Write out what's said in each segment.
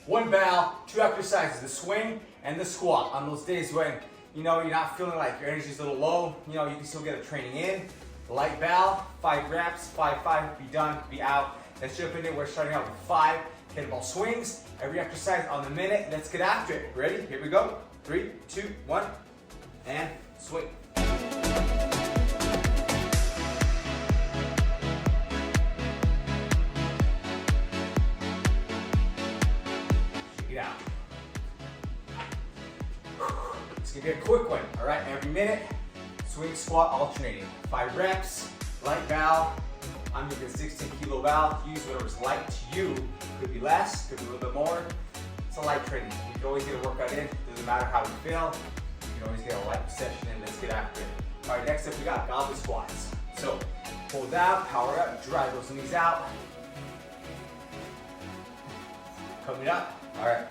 One bell, two exercises, the swing and the squat. On those days when you're not feeling like your energy's a little low, you can still get a training in. Light bell, 5 reps, 5, be done, be out. Let's jump into it. We're starting out with 5 kettlebell swings. Every exercise on the minute. Let's get after it. Ready? Here we go. 3, 2, 1, and swing. Shake it out. It's gonna be a quick one, all right? Every minute, swing, squat, alternating. 5 reps, light bell. I'm using 16 kilo bell. Use whatever's light to you. Could be less, could be a little bit more. It's a light training. You can always get a workout in. Doesn't matter how you feel. You can always get a light session in. Let's get after it. All right, next up we got goblet squats. So pull down, power up, drive those knees out. Coming up. All right.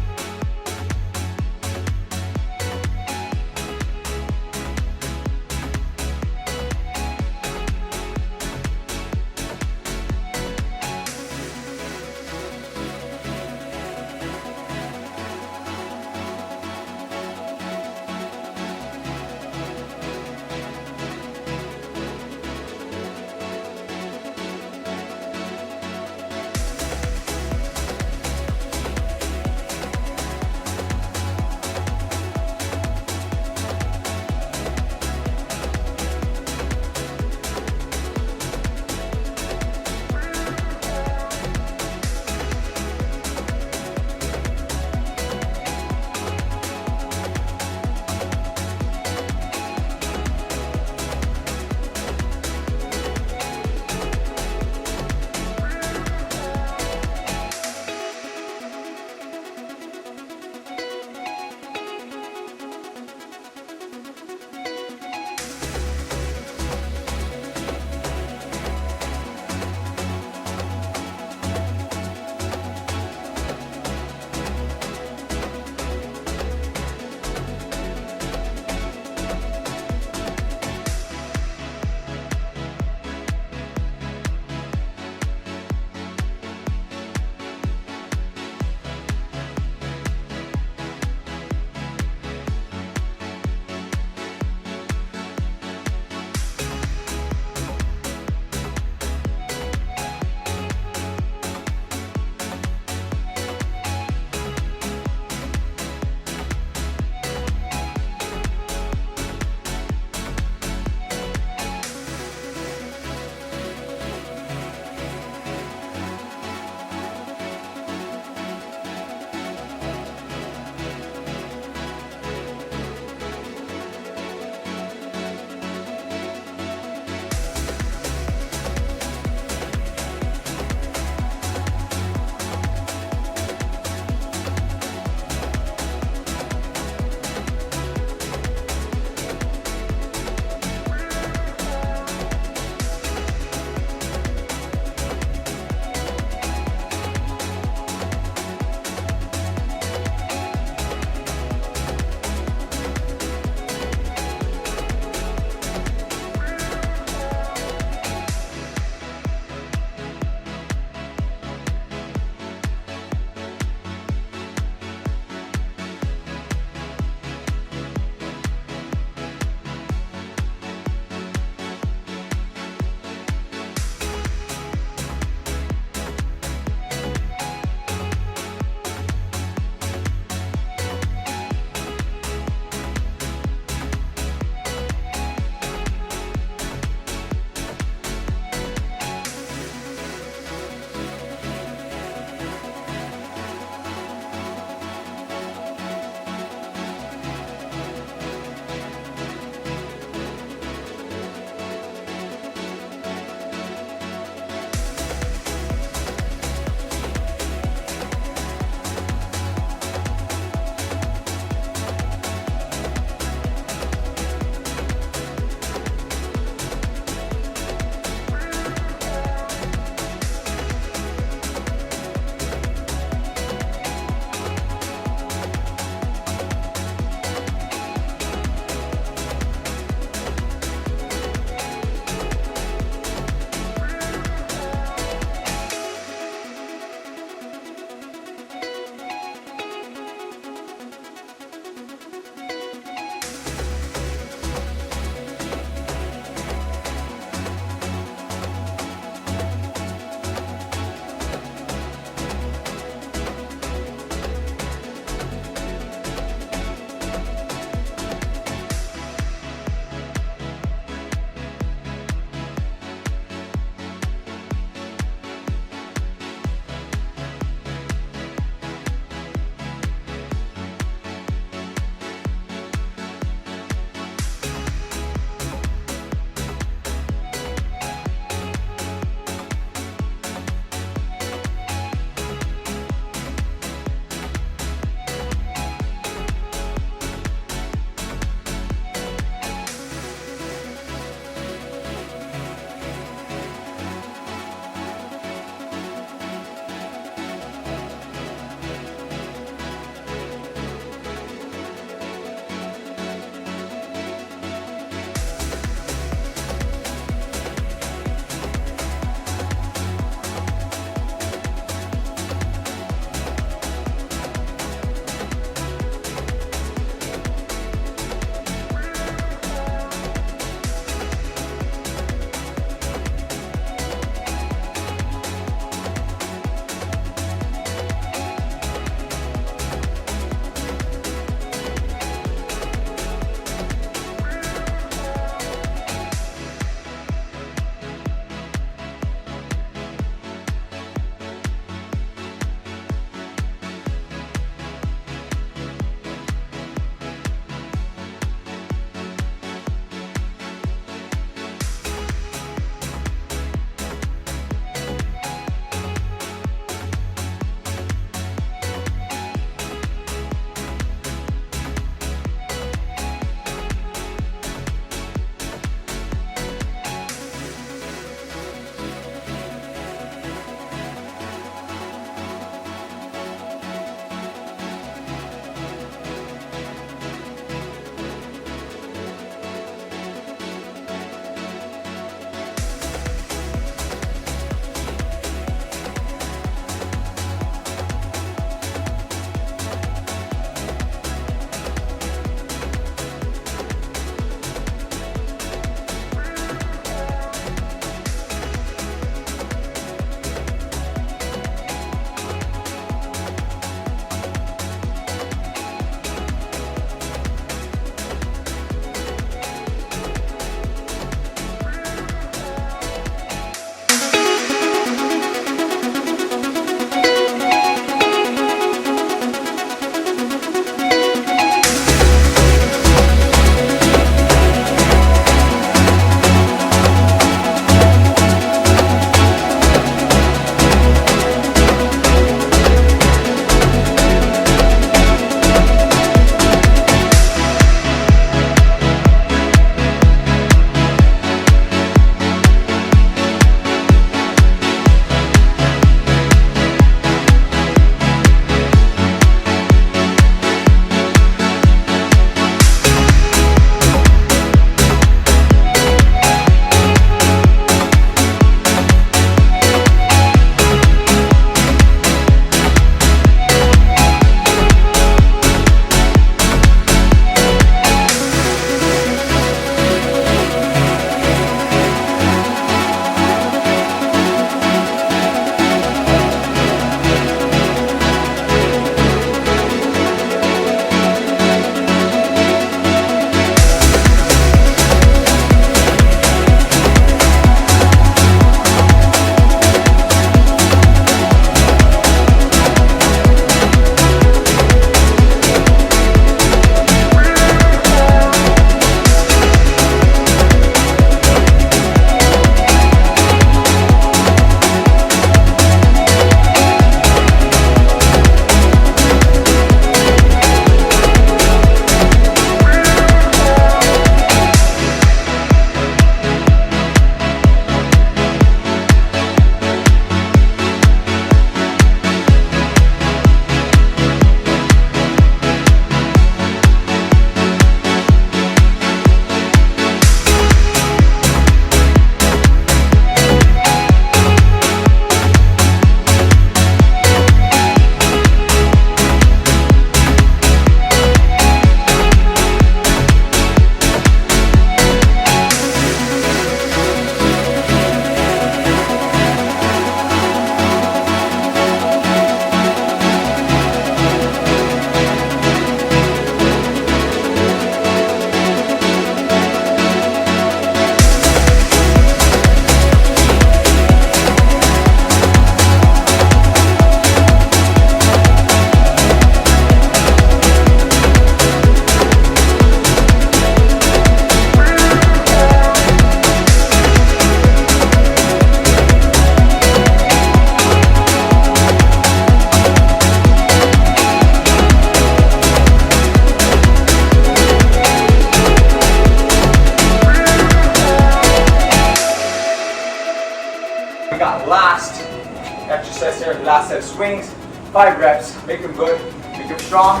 5 reps, make them good, make them strong.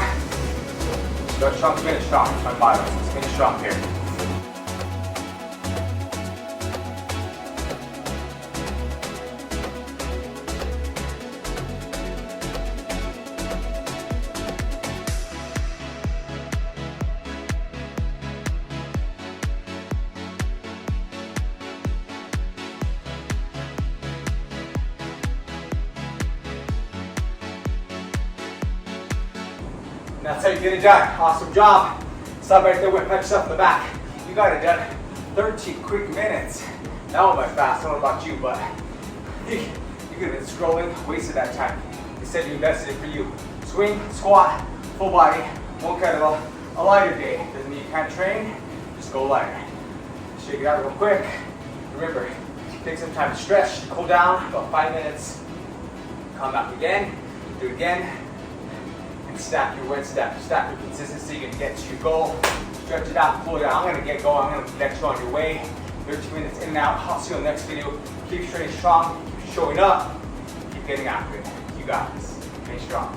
Start strong, finish strong. My bottom, finish strong here. That's how you get it done. Awesome job. Stop right there, pat yourself in the back. You got it done. 13 quick minutes. That one went fast. I don't know about you, but you could have been scrolling, wasted that time. Instead, you invested it for you. Swing, squat, full body, one kettlebell, a lighter day. Doesn't mean you can't train, just go lighter. Shake it out real quick. Remember, take some time to stretch, to cool down, about 5 minutes. Come back again, do it again. Stack your weight, stack your consistency, and get to your goal. Stretch it out, pull it out. I'm gonna get going. I'm gonna get you on your way. 13 minutes in and out. I'll see you in the next video. Keep training strong, keep showing up, keep getting after it. You got this. Stay strong.